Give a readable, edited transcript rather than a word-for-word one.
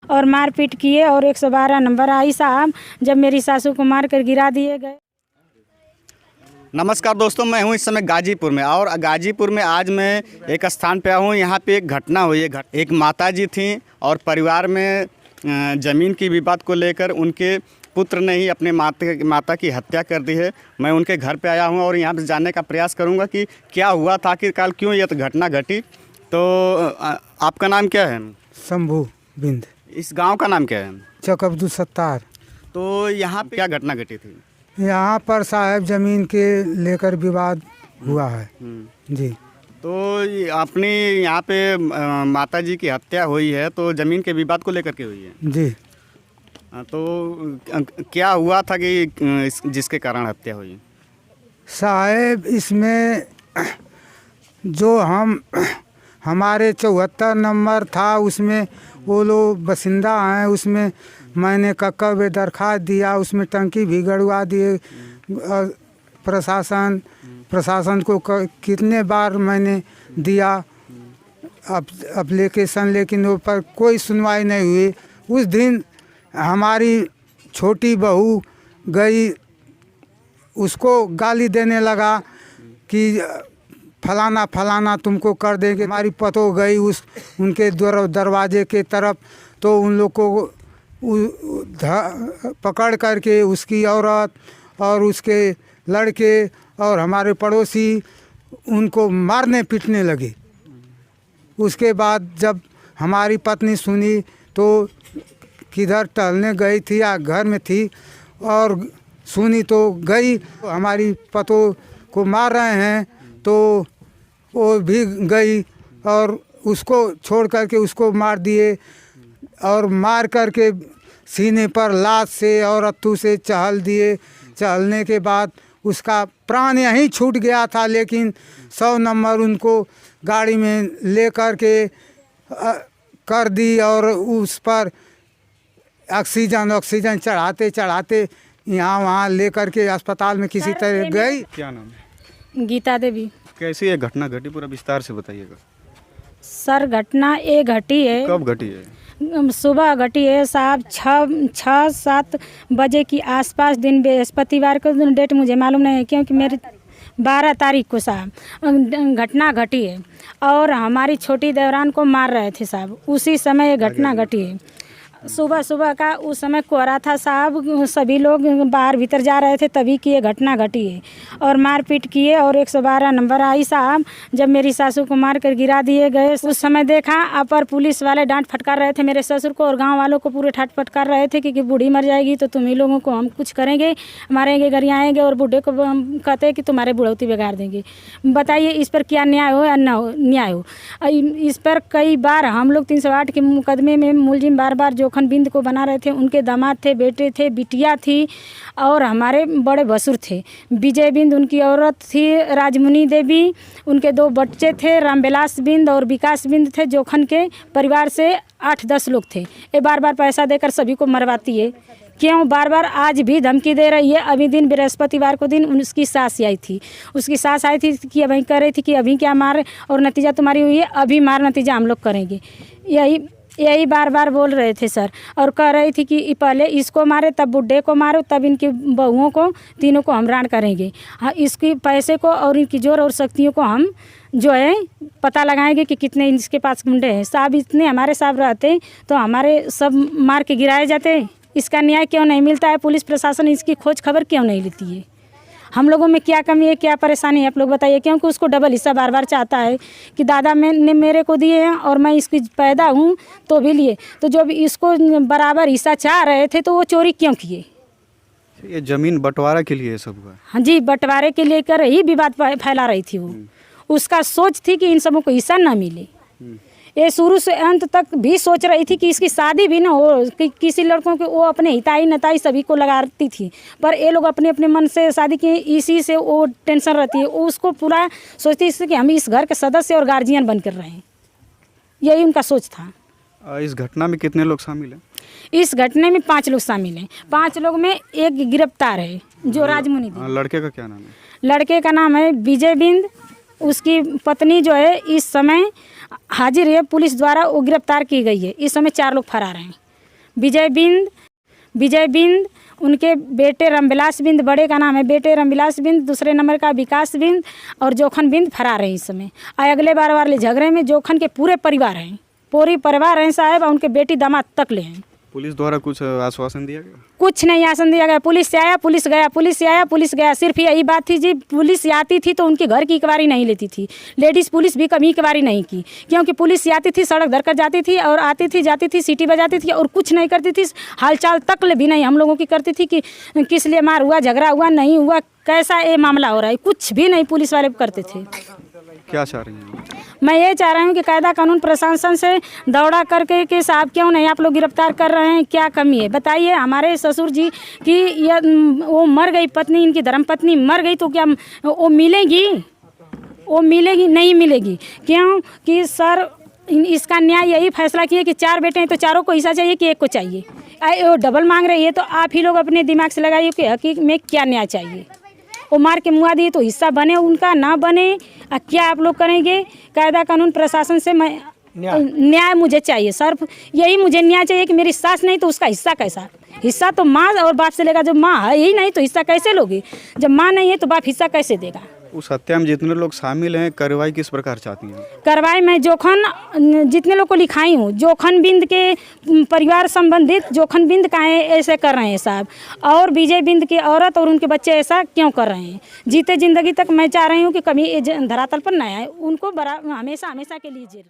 और मारपीट किए और 112 नंबर आई साहब, जब मेरी सासू को मार कर गिरा दिए गए। नमस्कार दोस्तों, मैं हूं इस समय गाजीपुर में और गाजीपुर में आज मैं एक स्थान पे आया हूं। यहाँ पे एक घटना हुई है। एक माताजी थी और परिवार में ज़मीन की विवाद को लेकर उनके पुत्र ने ही अपने माता की हत्या कर दी है। मैं उनके घर पे आया हूं और यहाँ पे जानने का प्रयास करूंगा कि क्या हुआ था, आखिरकार क्यों ये घटना घटी। तो आपका नाम क्या है? शंभू बिंद। इस गांव का नाम क्या है? चक अब्दुल सत्तार। तो यहाँ पे क्या घटना घटी थी? यहाँ पर साहब ज़मीन के लेकर विवाद हुआ है जी। तो अपनी यहाँ पे माता जी की हत्या हुई है, तो ज़मीन के विवाद को लेकर के हुई है जी। तो क्या हुआ था कि जिसके कारण हत्या हुई? साहब इसमें जो हमारे 74 नंबर था उसमें वो लोग बसिंदा हैं, उसमें मैंने कक्का वे दरख्वास्त दिया, उसमें टंकी भी गड़वा दिए। प्रशासन को कितने बार मैंने दिया एप्लीकेशन, लेकिन वो पर कोई सुनवाई नहीं हुई। उस दिन हमारी छोटी बहू गई, उसको गाली देने लगा कि फलाना फलाना तुमको कर देंगे। हमारी पतो गई उनके दरवाजे के तरफ, तो उन लोग को पकड़ करके उसकी औरत और उसके लड़के और हमारे पड़ोसी उनको मारने पीटने लगे। उसके बाद जब हमारी पत्नी सुनी तो किधर टहलने गई थी या घर में थी, और सुनी तो गई हमारी पतो को मार रहे हैं, तो वो भी गई और उसको छोड़ करके उसको मार दिए। और मार करके सीने पर लात से और अत्तू से चहल दिए। चहलने के बाद उसका प्राण यहीं छूट गया था, लेकिन 100 नंबर उनको गाड़ी में ले करके कर दी और उस पर ऑक्सीजन चढ़ाते चढ़ाते यहाँ वहाँ ले करके अस्पताल में किसी तरह गई। क्या नाम है? गीता देवी। कैसी ये घटना घटी, पूरा विस्तार से बताइएगा। सर घटना ये घटी है। कब घटी है? सुबह घटी है साहब, 6-7 बजे की आसपास, दिन बृहस्पतिवार को। डेट मुझे मालूम नहीं है क्योंकि मेरी 12 तारीख को साहब घटना घटी है और हमारी छोटी देवरान को मार रहे थे साहब। उसी समय ये घटना घटी है। सुबह का उस समय कोहरा था साहब, सभी लोग बाहर भीतर जा रहे थे, तभी की ये घटना घटी है। और मारपीट किए और 112 नंबर आई साहब, जब मेरी सासू को मार कर गिरा दिए गए। उस समय देखा अपर पुलिस वाले डांट फटकार रहे थे मेरे ससुर को, और गांव वालों को पूरे ठाट फटकार रहे थे कि बूढ़ी मर जाएगी तो तुम ही लोगों को हम कुछ करेंगे, मारेंगे, गरियाएंगे, और बूढ़े को कहते हैं कि तुम्हारे बुढ़ौती बिगाड़ देंगे। बताइए इस पर क्या न्याय हो या न हो न्याय हो। इस पर कई बार हम लोग 308 के मुकदमे में मुलजिम बार जोखन बिंद को बना रहे थे। उनके दामाद थे, बेटे थे, बिटिया थी और हमारे बड़े भसुर थे। विजय बिंद उनकी औरत थी, राजमुनी देवी, उनके 2 बच्चे थे, रामविलास बिंद और विकास बिंद थे। जोखन के परिवार से 8-10 लोग थे। ये बार पैसा देकर सभी को मरवाती है। क्यों बार आज भी धमकी दे रही है। अभी दिन बृहस्पतिवार को दिन उसकी सास आई थी। उसकी सास आई थी कि अभी कह रही थी कि अभी क्या मार, और नतीजा तुम्हारी हुई है, अभी मार, नतीजा हम लोग करेंगे। यही बार बोल रहे थे सर। और कह रही थी कि पहले इसको मारे, तब बुड्ढे को मारो, तब इनकी बहुओं को, तीनों को हम रान करेंगे। हाँ, इसकी पैसे को और इनकी जोर और शक्तियों को हम जो है पता लगाएंगे कि कितने इसके पास गुंडे हैं। साहब इतने हमारे साहब रहते तो हमारे सब मार के गिराए जाते। इसका न्याय क्यों नहीं मिलता है? पुलिस प्रशासन इसकी खोज खबर क्यों नहीं लेती है? हम लोगों में क्या कमी है, क्या परेशानी है, आप लोग बताइए। क्योंकि उसको डबल हिस्सा बार चाहता है कि दादा ने मेरे को दिए हैं और मैं इसकी पैदा हूँ तो भी लिए, तो जो भी इसको बराबर हिस्सा चाह रहे थे तो वो चोरी क्यों किए? ये जमीन बंटवारा के लिए सब हुआ? हाँ जी, बंटवारे के लिए कर ही विवाद फैला रही थी वो। उसका सोच थी कि इन सबों को हिस्सा ना मिले। ये शुरू से अंत तक भी सोच रही थी कि इसकी शादी भी ना हो, कि किसी लड़कों के वो अपने हिताई नताई सभी को लगाती थी, पर ये लोग अपने अपने मन से शादी की, इसी से वो टेंशन रहती है। वो उसको पूरा सोचती थी कि हम इस घर के सदस्य और गार्जियन बन कर रहे हैं। यही उनका सोच था। इस घटना में कितने लोग शामिल हैं? इस घटना में 5 लोग शामिल हैं। 5 लोग में एक गिरफ्तार है जो राजमुनि थी। लड़के का क्या नाम है? लड़के का नाम है विजय बिंद। उसकी पत्नी जो है इस समय हाजिर है, पुलिस द्वारा वो गिरफ्तार की गई है। इस समय 4 लोग फरार हैं। विजय बिंद, उनके बेटे रामविलास बिंद, बड़े का नाम है बेटे रामविलास बिंद, दूसरे नंबर का विकास बिंद और जोखन बिंद फरार है इस समय। अगले बार वाले झगड़े में जोखन के पूरे परिवार हैं साहब, और उनके बेटी दामाद तक ले हैं। पुलिस द्वारा कुछ आश्वासन दिया गया? कुछ नहीं आसन दिया गया। पुलिस से आया, पुलिस गया, पुलिस से आया, पुलिस गया। सिर्फ यही बात थी जी, पुलिस आती थी तो उनके घर की इंक्वायरी नहीं लेती थी। लेडीज़ पुलिस भी कभी इंक्वायरी नहीं की, क्योंकि पुलिस आती थी, सड़क धर कर जाती थी और आती थी, जाती थी, सीटी बजाती थी और कुछ नहीं करती थी। हालचाल तक भी नहीं हम लोगों की करती थी कि किस लिए मार हुआ, झगड़ा हुआ, नहीं हुआ, कैसा ये मामला हो रहा है, कुछ भी नहीं पुलिस वाले करते थे। क्या चाह रही हैं? मैं ये चाह रही हूँ कि कायदा कानून प्रशासन से दौड़ा करके कि साहब क्यों नहीं आप लोग गिरफ्तार कर रहे हैं, क्या कमी है बताइए। हमारे ससुर जी की वो मर गई पत्नी, इनकी धर्मपत्नी मर गई, तो क्या वो मिलेगी? वो मिलेगी? नहीं मिलेगी। क्यों कि सर इसका न्याय यही फैसला किया कि 4 बेटे हैं तो चारों को हिस्सा चाहिए कि एक को चाहिए। वो डबल मांग रही है, तो आप ही लोग अपने दिमाग से लगाइए कि हकीकत में क्या न्याय चाहिए। वो मार के मुआ दिए तो हिस्सा बने उनका, ना बने क्या आप लोग करेंगे? कायदा कानून प्रशासन से मैं न्याय मुझे चाहिए सर, यही मुझे न्याय चाहिए कि मेरी सास नहीं तो उसका हिस्सा कैसा? हिस्सा तो माँ और बाप से लेगा, जब माँ है ही नहीं तो हिस्सा कैसे लोगे? जब माँ नहीं है तो बाप हिस्सा कैसे देगा? उस हत्या में जितने लोग शामिल हैं, कार्रवाई किस प्रकार चाहती हैं? कार्रवाई मैं जोखन जितने लोग को लिखाई हूँ, जोखन बिंद के परिवार संबंधित जोखन बिंद का ऐसे कर रहे हैं साहब, और विजय बिंद की औरत और उनके बच्चे ऐसा क्यों कर रहे हैं? जीते जिंदगी तक मैं चाह रही हूँ कि कभी धरातल पर न आए, उनको हमेशा के लिए जेल।